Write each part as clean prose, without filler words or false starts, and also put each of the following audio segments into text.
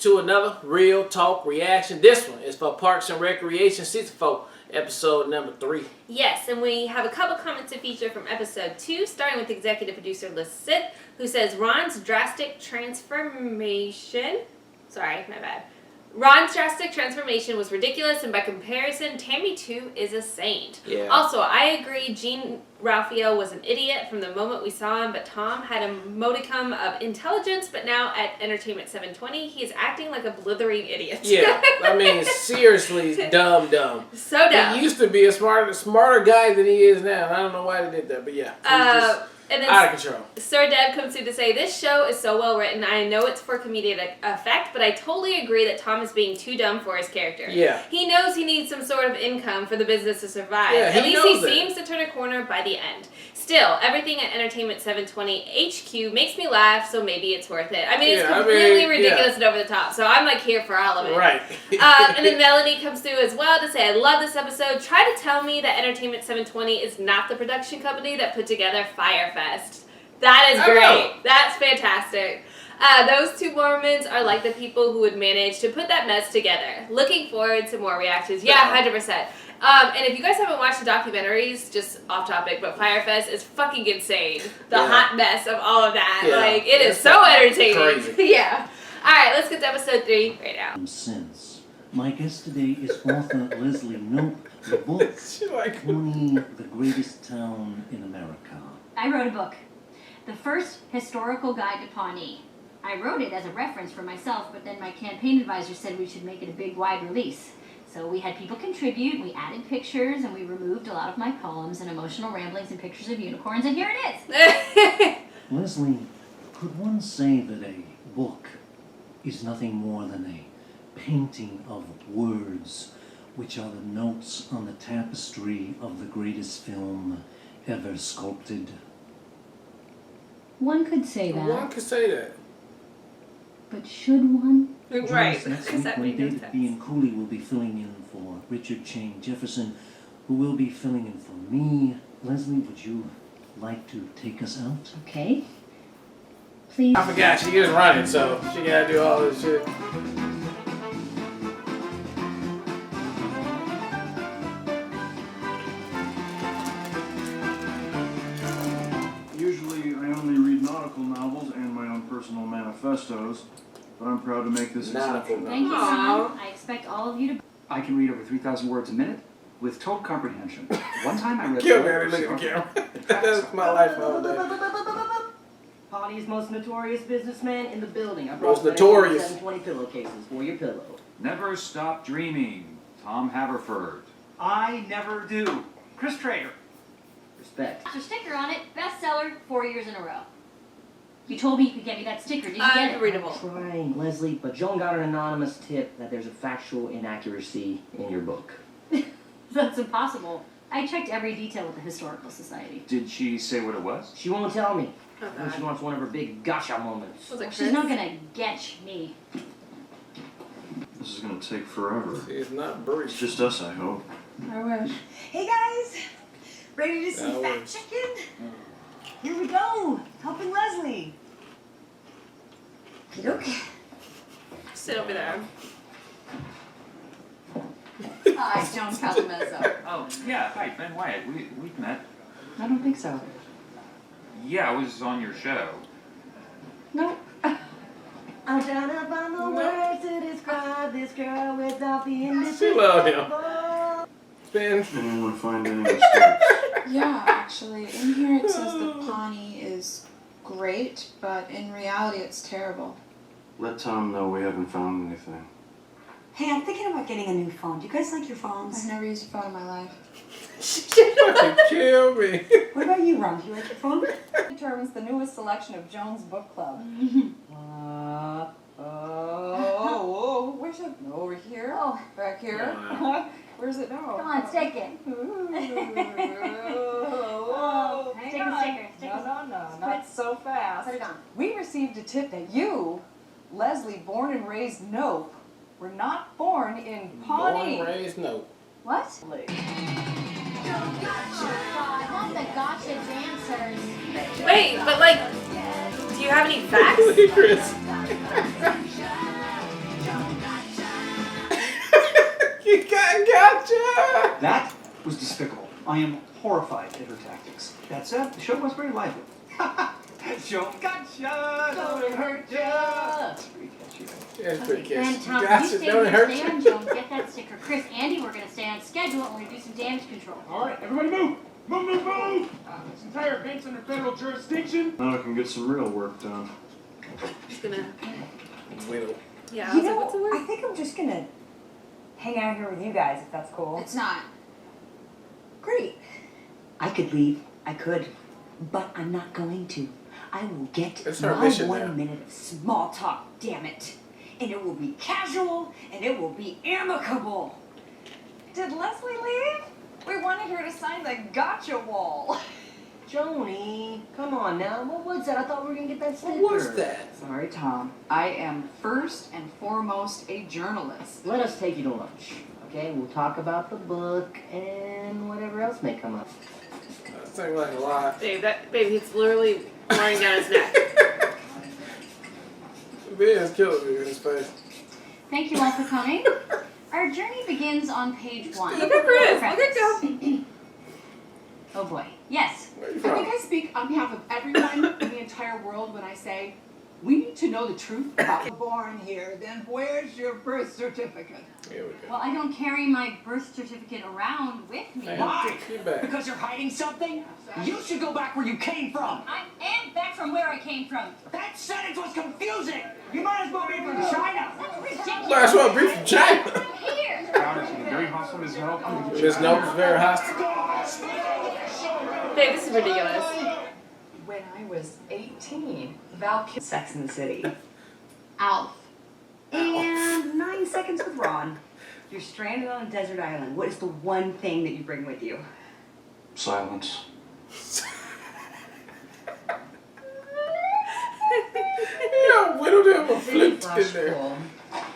to another Real Talk reaction. This one is for Parks and Recreation Season 4, episode number 3. Yes, and we have a couple comments to feature from episode 2, starting with executive producer Liz Sith, who says Ron's drastic transformation... Sorry, my bad. Ron's drastic transformation was ridiculous, and by comparison, Tammy 2 is a saint. Yeah. Also, I agree, Gene Ralphio was an idiot from the moment we saw him, but Tom had a modicum of intelligence, but now at Entertainment 720, he is acting like a blithering idiot. Yeah, I mean, seriously, dumb. So dumb. He used to be a smarter guy than he is now. I don't know why they did that, but yeah. And then out of control. Sir Deb comes through to say, this show is so well written. I know it's for comedic effect, but I totally agree that Tom is being too dumb for his character. Yeah. He knows he needs some sort of income for the business to survive. Yeah, At least he seems to turn a corner by the end. Still, everything at Entertainment 720 HQ makes me laugh, so maybe it's worth it. I mean, it's completely ridiculous and over the top, so I'm like here for all of it. Right. And then Melanie comes through as well to say, I love this episode. Try to tell me that Entertainment 720 is not the production company that put together Fyre Fest. That is great. That's fantastic. Those two Mormons are like the people who would manage to put that mess together. Looking forward to more reactions. Yeah, 100%. And if you guys haven't watched the documentaries, just off topic, but Fyre Fest is fucking insane. The hot mess of all of that. Yeah. Like, it is so entertaining. Crazy. Yeah. Alright, let's get to episode 3 right now. Since my guest today is author Leslie Knope, the book, Pawnee, the Greatest Town in America. I wrote a book. The first historical guide to Pawnee. I wrote it as a reference for myself, but then my campaign advisor said we should make it a big, wide release. So we had people contribute, we added pictures, and we removed a lot of my poems and emotional ramblings and pictures of unicorns, and here it is! Leslie, could one say that a book is nothing more than a painting of words, which are the notes on the tapestry of the greatest film ever sculpted? One could say that. One could say that. But should one? Right. Next week when David B. and Cooley will be filling in for Richard Chang Jefferson, who will be filling in for me. Leslie, would you like to take us out? Okay. Please. I forgot, she is running, so she gotta do all this shit. Usually I only read nautical novels and my own personal manifestos, but I'm proud to make this exception. Thank you, Ron. I expect all of you to... I can read over 3,000 words a minute with total comprehension. One time I read... Kill Mary, look at the camera. That's my life all day. Pawnee's most notorious businessman in the building. I Most brought notorious. 720 pillowcases for your pillow. Never stop dreaming. Tom Haverford. I never do. Chris Traeger. Respect. Your sticker on it, bestseller 4 years in a row. You told me you could get me that sticker. Did you get it? Unreadable. I'm trying, Leslie, but Joan got an anonymous tip that there's a factual inaccuracy in your book. That's impossible. I checked every detail with the Historical Society. Did she say what it was? She won't tell me. Oh, And she wants one of her big gotcha moments. Was it She's not gonna get me. This is gonna take forever. It's not brief. It's just us, I hope. I wish. Hey guys! Ready to see fact checking? Here we go! Helping Leslie! Okay. Sit over there. Hi, Joan Calamezzo. Oh, yeah. Hi, Ben Wyatt. We've met. I don't think so. Yeah, I was on your show. Nope. I'm trying to find the words to describe this girl without being She love him. Ben. Anyone find any mistakes? Yeah, actually. In here it says the Pawnee is great, but in reality it's terrible. Let Tom know we haven't found anything. Hey, I'm thinking about getting a new phone. Do you guys like your phones? I've never used a phone in my life. Fucking kill me. What about you, Ron? Do you like your phone? Determines the newest selection of Jones Book Club. Where's it? Over here? Oh. Back here? Where's it now? Come on, stick it. Oh, Stick a sticker. Stick a No, not so fast. Put it on. We received a tip that you, Leslie, born and raised Knope, were not born in Pawnee. Born, raised, no. What? Not the gotcha dancers. Wait, but like, do you have any facts? Look at Chris. Gotcha! That was despicable. I am horrified at her tactics. That said, the show was very lively. Joan gotcha! Don't hurt ya! Pretty catchy. Yeah, it's pretty And catchy. Tom, Gotcha, you stay don't here, hurt stay you. on Joan, get that sticker. Chris, Andy, we're gonna stay on schedule and we're gonna do some damage control. All right, everybody move! Move, move, move! This entire event's under federal jurisdiction. Now I can get some real work done. Just gonna. Whittle. Yeah. I You was like, know, what's the word? I think I'm just gonna hang out here with you guys if that's cool. It's not. Great. I could leave. I could. But I'm not going to. I will get It's her my mission 1 now. minute of small talk, damn it. And it will be casual and it will be amicable. Did Leslie leave? We wanted her to sign the gotcha wall. Joni, come on now. What was that? I thought we were gonna get that sticker. What was that? Sorry, Tom. I am first and foremost a journalist. Let us take you to lunch, okay? We'll talk about the book and whatever else may come up. That seems like a lot. Babe, he's literally lying down his neck. Ben's killing me in his face. Thank you all for coming. Our journey begins on page 1. Look at Chris. Look at him. Oh boy. Yes. Where you I from? think I speak on behalf of everyone in the entire world when I say we need to know the truth about the born here. Then where's your birth certificate? Here we go. Well, I don't carry my birth certificate around with me. Why? Get back. Because you're hiding something? You should go back where you came from. I am back from where I came from. That sentence was confusing. You might as well be from China. That's ridiculous. Last one, be from China. I'm here. Very hostile, Ms. Nope. Miss Nope is very hostile. Babe, this is ridiculous. When I was 18, Val kissed Sex in the City. Alf. And 9 seconds with Ron. You're stranded on a desert island. What is the one thing that you bring with you? Silence. Yeah, whittled him or flipped in there.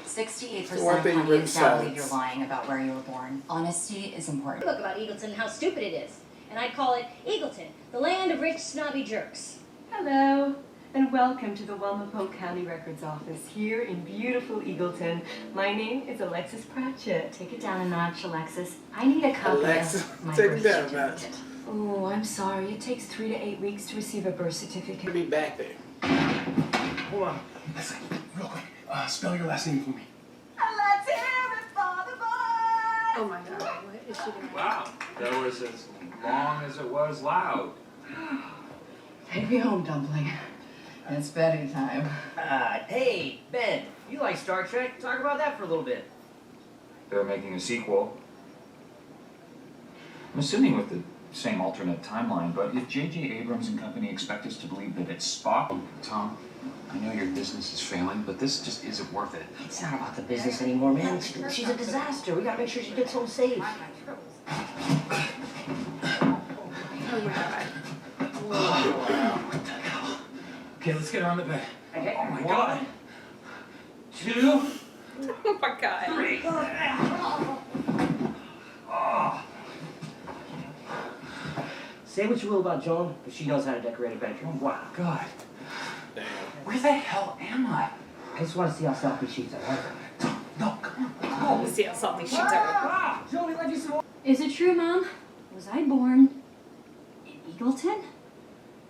68% The one of thing you Canadians bring now believe silence. you're lying about where you were born. Honesty is important. Book about Eagleton and how stupid it is. And I'd call it Eagleton, the land of rich, snobby jerks. Hello, and welcome to the Wamapo County Records Office here in beautiful Eagleton. My name is Alexis Pratchett. Take it down a notch, Alexis. I need a copy Alexis, of my take birth it down, certificate. Oh, I'm sorry. It takes 3 to 8 weeks to receive a birth certificate. Be back there. Hold on. Listen, real quick. Spell your last name for me. Let's hear it for the boy. Oh my god, what is she doing? Wow, that was as long as it was loud. Take me home, Dumpling. It's bedtime time. Hey, Ben, you like Star Trek? Talk about that for a little bit. They're making a sequel. I'm assuming with the same alternate timeline, but if J.J. Abrams and company expect us to believe that it's Spock... Tom, I know your business is failing, but this just isn't worth it. It's not about the business anymore, man. She's a disaster. We gotta make sure she gets home safe. Oh my god. Okay, let's get her on the bed. Okay. Oh my God. 2, Oh my god. 3. Oh. Say what you will about Joan, but she knows how to decorate a bedroom. Wow, God. Damn. Where the hell am I? I just want to see how salty sheets are. No, come on. Oh, we'll see how salty sheets are. Ah! Joan, we love you so. Is it true, Mom? Was I born in Eagleton?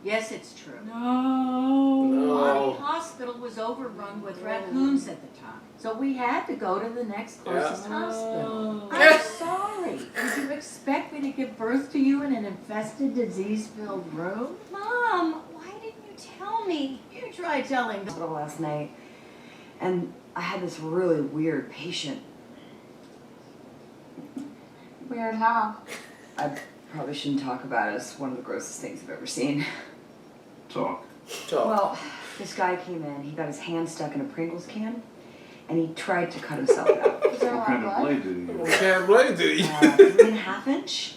Yes, it's true. No. Army Hospital was overrun with raccoons at the time. So we had to go to the next closest hospital. I'm sorry. Did you expect me to give birth to you in an infested, disease-filled room? Mom, why didn't you tell me? You tried telling the hospital last night, and I had this really weird patient. Weird how? I probably shouldn't talk about it. It's one of the grossest things I've ever seen. Talk. Talk. Well, this guy came in. He got his hand stuck in a Pringles can, and he tried to cut himself out. Is there a What lot kind of of blood? blade did he use? What kind of blade did he? 3.5 inch,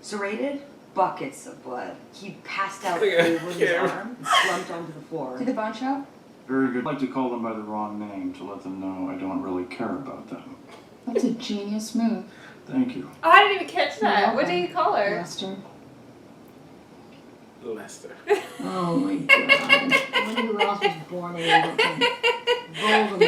serrated, buckets of blood. He passed out Look at over his Karen. arm and slumped onto the floor. Did the bone show? Very good. I'd like to call them by the wrong name to let them know I don't really care about them. That's a genius move. Thank you. Oh, I didn't even catch that. What did you call her? Lester. Lester. Oh my God. I wonder who else was born in Eagleton. Bad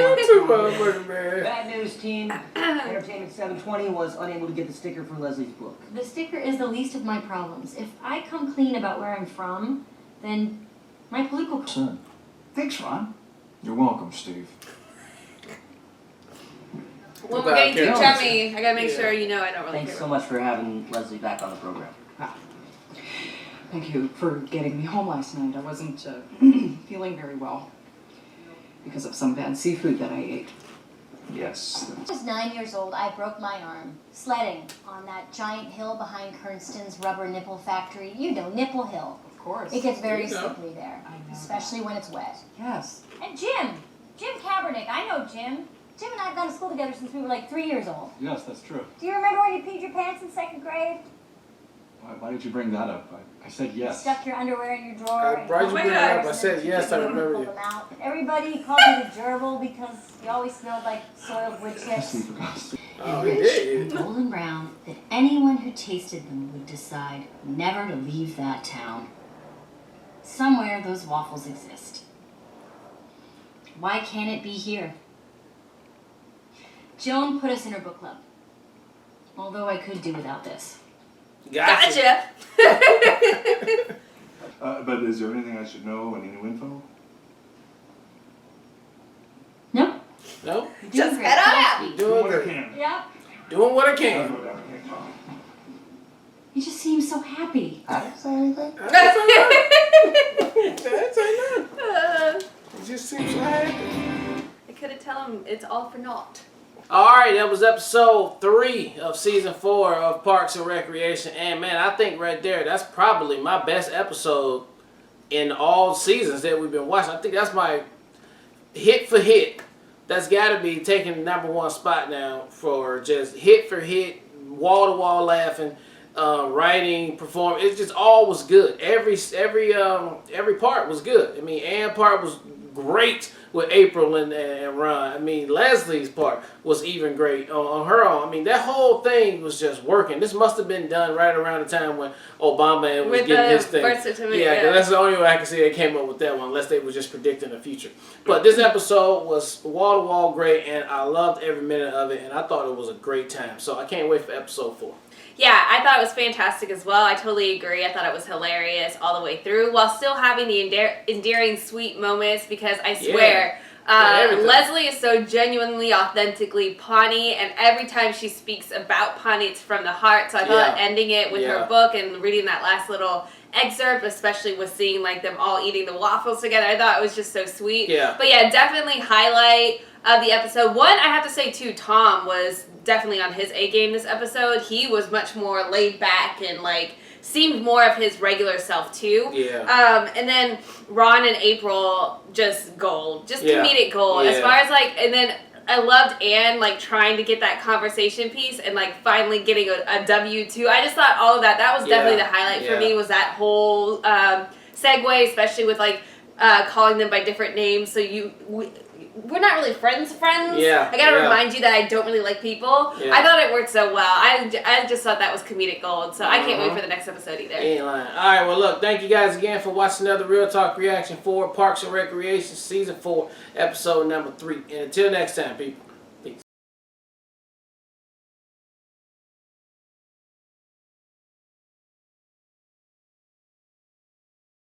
news, team. Entertainment 720 was unable to get the sticker for Leslie's book. The sticker is the least of my problems. If I come clean about where I'm from, then my political... Son. Thanks, Ron. You're welcome, Steve. When we're getting too chummy, I gotta make sure you know I don't really Thanks care. so much for having Leslie back on the program. Thank you for getting me home last night. I wasn't feeling very well because of some bad seafood that I ate. Yes. When I was 9 years old, I broke my arm sledding on that giant hill behind Kernston's rubber nipple factory. You know, Nipple Hill. Of course. It gets very slippery there, especially when it's wet. Yes. And Jim Kaepernick, I know Jim. Jim and I have gone to school together since we were like 3 years old. Yes, that's true. Do you remember when you peed your pants in second grade? Why did you bring that up? I said yes. You stuck your underwear in your drawer. Why'd you bring it up? I said yes, I remember you. Pulled them out. Everybody called you the gerbil because you always smelled like soiled wood chips. Oh, he did. Golden brown that anyone who tasted them would decide never to leave that town. Somewhere those waffles exist. Why can't it be here? Joan put us in her book club. Although I could do without this. Gotcha. But is there anything I should know? Any new info? No. No? Just head on out. Doing what I good. can. Yep. Doing what I can. You just seem so happy. I didn't say anything. I didn't say nothing. It just seems so happy. I couldn't tell him it's all for naught. Alright, that was episode 3 of season 4 of Parks and Recreation. And man, I think right there, that's probably my best episode in all seasons that we've been watching. I think that's my hit for hit. That's got to be taking the #1 spot now for just hit for hit, wall to wall laughing, writing, performing. It just all was good. Every part was good. I mean, Ann's part was great with April and Ron. I mean, Leslie's part was even great on her own. I mean, that whole thing was just working. This must have been done right around the time when Obama was With getting the his thing. birth certificate, Yeah, 'cause yeah. that's the only way I can see they came up with that one, unless they were just predicting the future. But this episode was wall to wall great, and I loved every minute of it, and I thought it was a great time. So I can't wait for episode 4. Yeah, I thought it was fantastic as well. I totally agree. I thought it was hilarious all the way through, while still having the endearing, sweet moments. Because I swear, Leslie is so genuinely, authentically Pawnee, and every time she speaks about Pawnee, it's from the heart. So I thought ending it with her book and reading that last little excerpt, especially with seeing like them all eating the waffles together, I thought it was just so sweet. Yeah. But yeah, definitely highlight of the episode. One, I have to say too, Tom was definitely on his A game this episode. He was much more laid back and like seemed more of his regular self too. Yeah. And then Ron and April, just gold, just comedic gold. As far as like, and then I loved Anne like trying to get that conversation piece and like finally getting a W2. I just thought all of that was definitely the highlight for me, was that whole segue, especially with like calling them by different names. So we're not really friends. Yeah. I gotta remind you that I don't really like people. Yeah. I thought it worked so well. I just thought that was comedic gold. So I can't wait for the next episode either. Ain't lying. Alright, well look, thank you guys again for watching another Real Talk reaction for Parks and Recreation Season 4, episode number 3. And until next time, people.